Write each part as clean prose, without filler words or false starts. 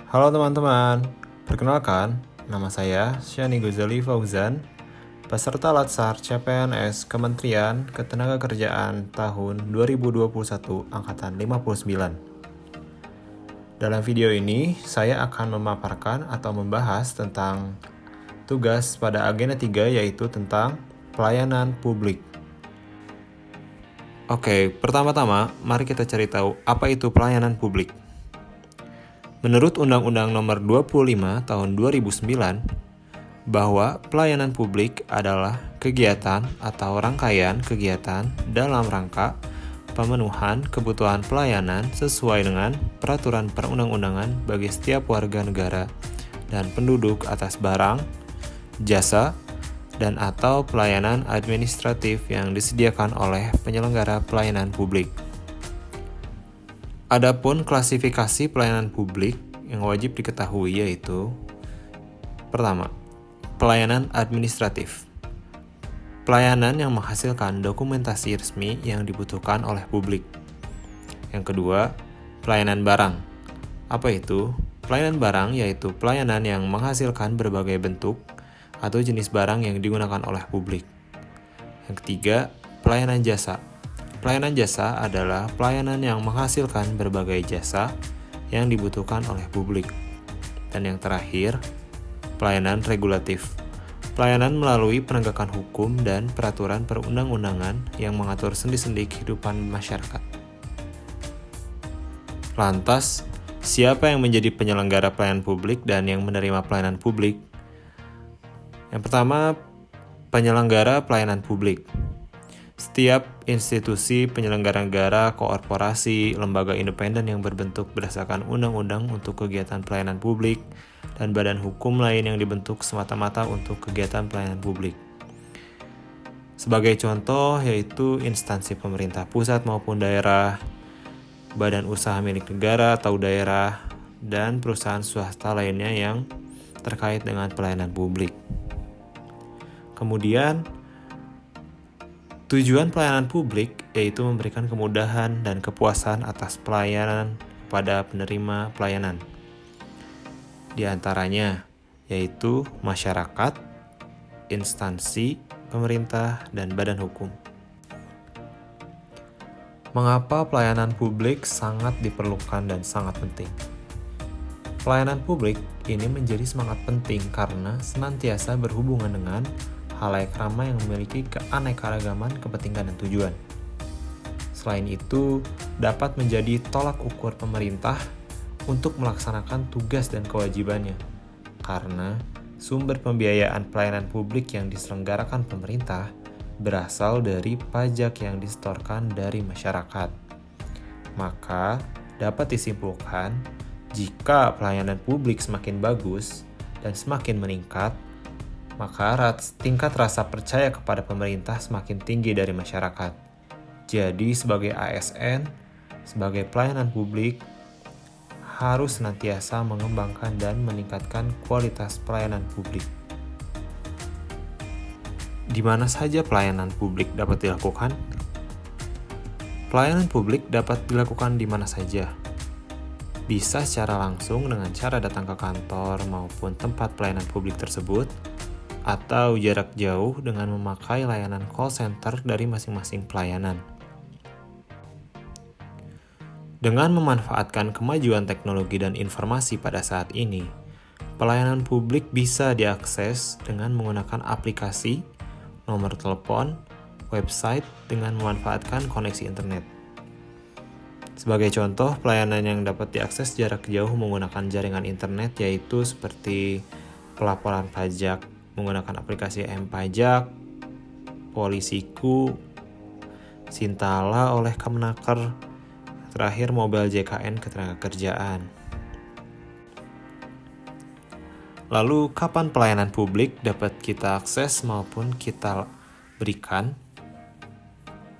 Halo teman-teman, perkenalkan, nama saya Syani Gozali Fauzan, peserta Latsar CPNS Kementerian Ketenagakerjaan tahun 2021 Angkatan 59. Dalam video ini, saya akan memaparkan atau membahas tentang tugas pada agenda 3 yaitu tentang pelayanan publik. Oke, pertama-tama, mari kita cari tahu apa itu pelayanan publik. Menurut Undang-Undang Nomor 25 Tahun 2009, bahwa pelayanan publik adalah kegiatan atau rangkaian kegiatan dalam rangka pemenuhan kebutuhan pelayanan sesuai dengan peraturan perundang-undangan bagi setiap warga negara dan penduduk atas barang, jasa, dan atau pelayanan administratif yang disediakan oleh penyelenggara pelayanan publik. Adapun klasifikasi pelayanan publik yang wajib diketahui yaitu: pertama, pelayanan administratif. Pelayanan yang menghasilkan dokumentasi resmi yang dibutuhkan oleh publik. Yang kedua, pelayanan barang. Apa itu? Pelayanan barang yaitu pelayanan yang menghasilkan berbagai bentuk atau jenis barang yang digunakan oleh publik. Yang ketiga, pelayanan jasa. Pelayanan jasa adalah pelayanan yang menghasilkan berbagai jasa yang dibutuhkan oleh publik. Dan yang terakhir, pelayanan regulatif. Pelayanan melalui penegakan hukum dan peraturan perundang-undangan yang mengatur sendi-sendi kehidupan masyarakat. Lantas, siapa yang menjadi penyelenggara pelayanan publik dan yang menerima pelayanan publik? Yang pertama, penyelenggara pelayanan publik. Setiap institusi penyelenggara negara, korporasi, lembaga independen yang berbentuk berdasarkan undang-undang untuk kegiatan pelayanan publik, dan badan hukum lain yang dibentuk semata-mata untuk kegiatan pelayanan publik. Sebagai contoh yaitu instansi pemerintah pusat maupun daerah, badan usaha milik negara atau daerah, dan perusahaan swasta lainnya yang terkait dengan pelayanan publik. Kemudian, tujuan pelayanan publik yaitu memberikan kemudahan dan kepuasan atas pelayanan kepada penerima pelayanan. Di antaranya yaitu masyarakat, instansi, pemerintah, dan badan hukum. Mengapa pelayanan publik sangat diperlukan dan sangat penting? Pelayanan publik ini menjadi semangat penting karena senantiasa berhubungan dengan halayak ramai yang memiliki keanekaragaman kepentingan dan tujuan. Selain itu, dapat menjadi tolak ukur pemerintah untuk melaksanakan tugas dan kewajibannya, karena sumber pembiayaan pelayanan publik yang diselenggarakan pemerintah berasal dari pajak yang disetorkan dari masyarakat. Maka, dapat disimpulkan, jika pelayanan publik semakin bagus dan semakin meningkat, maka tingkat rasa percaya kepada pemerintah semakin tinggi dari masyarakat. Jadi sebagai ASN, sebagai pelayanan publik, harus senantiasa mengembangkan dan meningkatkan kualitas pelayanan publik. Di mana saja pelayanan publik dapat dilakukan? Pelayanan publik dapat dilakukan di mana saja. Bisa secara langsung dengan cara datang ke kantor maupun tempat pelayanan publik tersebut, atau jarak jauh dengan memakai layanan call center dari masing-masing pelayanan. Dengan memanfaatkan kemajuan teknologi dan informasi pada saat ini, pelayanan publik bisa diakses dengan menggunakan aplikasi, nomor telepon, website dengan memanfaatkan koneksi internet. Sebagai contoh, pelayanan yang dapat diakses jarak jauh menggunakan jaringan internet yaitu seperti pelaporan pajak menggunakan aplikasi M-Pajak, Polisiku, Sintala oleh Kemenaker, terakhir Mobile JKN Ketenagakerjaan. Lalu, kapan pelayanan publik dapat kita akses maupun kita berikan?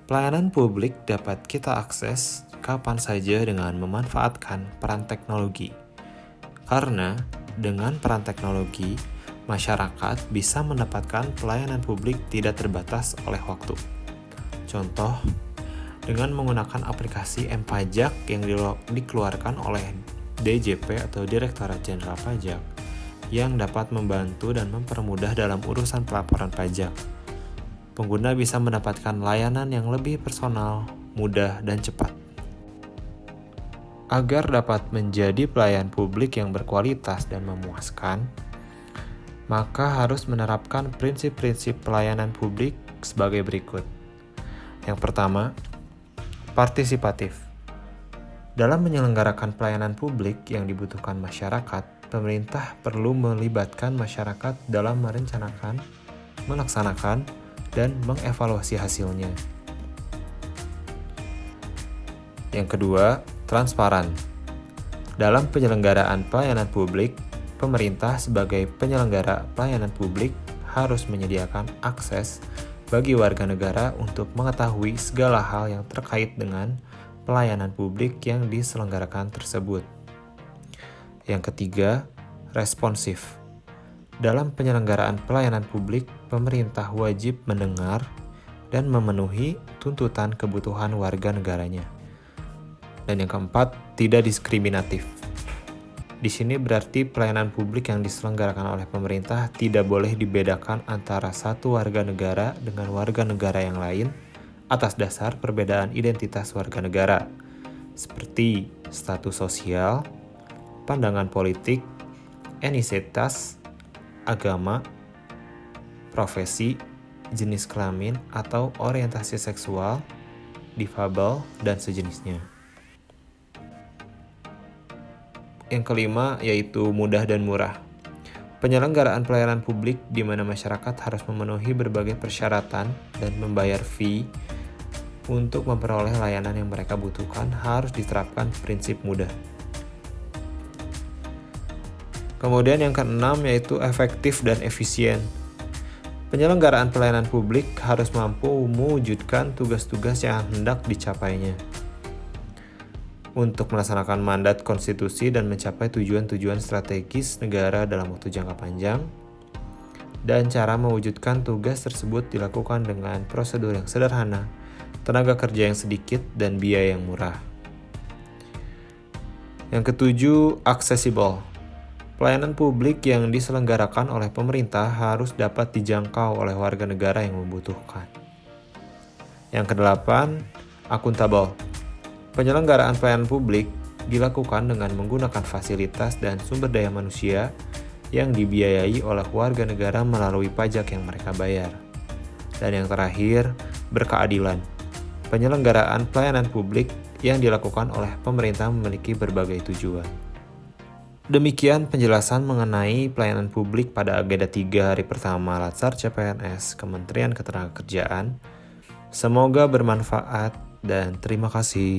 Pelayanan publik dapat kita akses kapan saja dengan memanfaatkan peran teknologi. Karena dengan peran teknologi, masyarakat bisa mendapatkan pelayanan publik tidak terbatas oleh waktu. Contoh, dengan menggunakan aplikasi M-Pajak yang dikeluarkan oleh DJP atau Direktorat Jenderal Pajak yang dapat membantu dan mempermudah dalam urusan pelaporan pajak. Pengguna bisa mendapatkan layanan yang lebih personal, mudah, dan cepat. Agar dapat menjadi pelayan publik yang berkualitas dan memuaskan, maka harus menerapkan prinsip-prinsip pelayanan publik sebagai berikut. Yang pertama, partisipatif. Dalam menyelenggarakan pelayanan publik yang dibutuhkan masyarakat, pemerintah perlu melibatkan masyarakat dalam merencanakan, melaksanakan, dan mengevaluasi hasilnya. Yang kedua, transparan. Dalam penyelenggaraan pelayanan publik, pemerintah sebagai penyelenggara pelayanan publik harus menyediakan akses bagi warga negara untuk mengetahui segala hal yang terkait dengan pelayanan publik yang diselenggarakan tersebut. Yang ketiga, responsif. Dalam penyelenggaraan pelayanan publik, pemerintah wajib mendengar dan memenuhi tuntutan kebutuhan warga negaranya. Dan yang keempat, tidak diskriminatif. Di sini berarti pelayanan publik yang diselenggarakan oleh pemerintah tidak boleh dibedakan antara satu warga negara dengan warga negara yang lain atas dasar perbedaan identitas warga negara, seperti status sosial, pandangan politik, etnisitas, agama, profesi, jenis kelamin atau orientasi seksual, difabel, dan sejenisnya. Yang kelima yaitu mudah dan murah. Penyelenggaraan pelayanan publik di mana masyarakat harus memenuhi berbagai persyaratan dan membayar fee untuk memperoleh layanan yang mereka butuhkan harus diterapkan prinsip mudah. Kemudian yang keenam yaitu efektif dan efisien. Penyelenggaraan pelayanan publik harus mampu mewujudkan tugas-tugas yang hendak dicapainya untuk melaksanakan mandat konstitusi dan mencapai tujuan-tujuan strategis negara dalam waktu jangka panjang, dan cara mewujudkan tugas tersebut dilakukan dengan prosedur yang sederhana, tenaga kerja yang sedikit, dan biaya yang murah. Yang ketujuh, accessible. Pelayanan publik yang diselenggarakan oleh pemerintah harus dapat dijangkau oleh warga negara yang membutuhkan. Yang kedelapan, akuntabel. Penyelenggaraan pelayanan publik dilakukan dengan menggunakan fasilitas dan sumber daya manusia yang dibiayai oleh warga negara melalui pajak yang mereka bayar. Dan yang terakhir, berkeadilan. Penyelenggaraan pelayanan publik yang dilakukan oleh pemerintah memiliki berbagai tujuan. Demikian penjelasan mengenai pelayanan publik pada agenda 3 hari pertama Latsar CPNS Kementerian Ketenagakerjaan. Semoga bermanfaat dan terima kasih.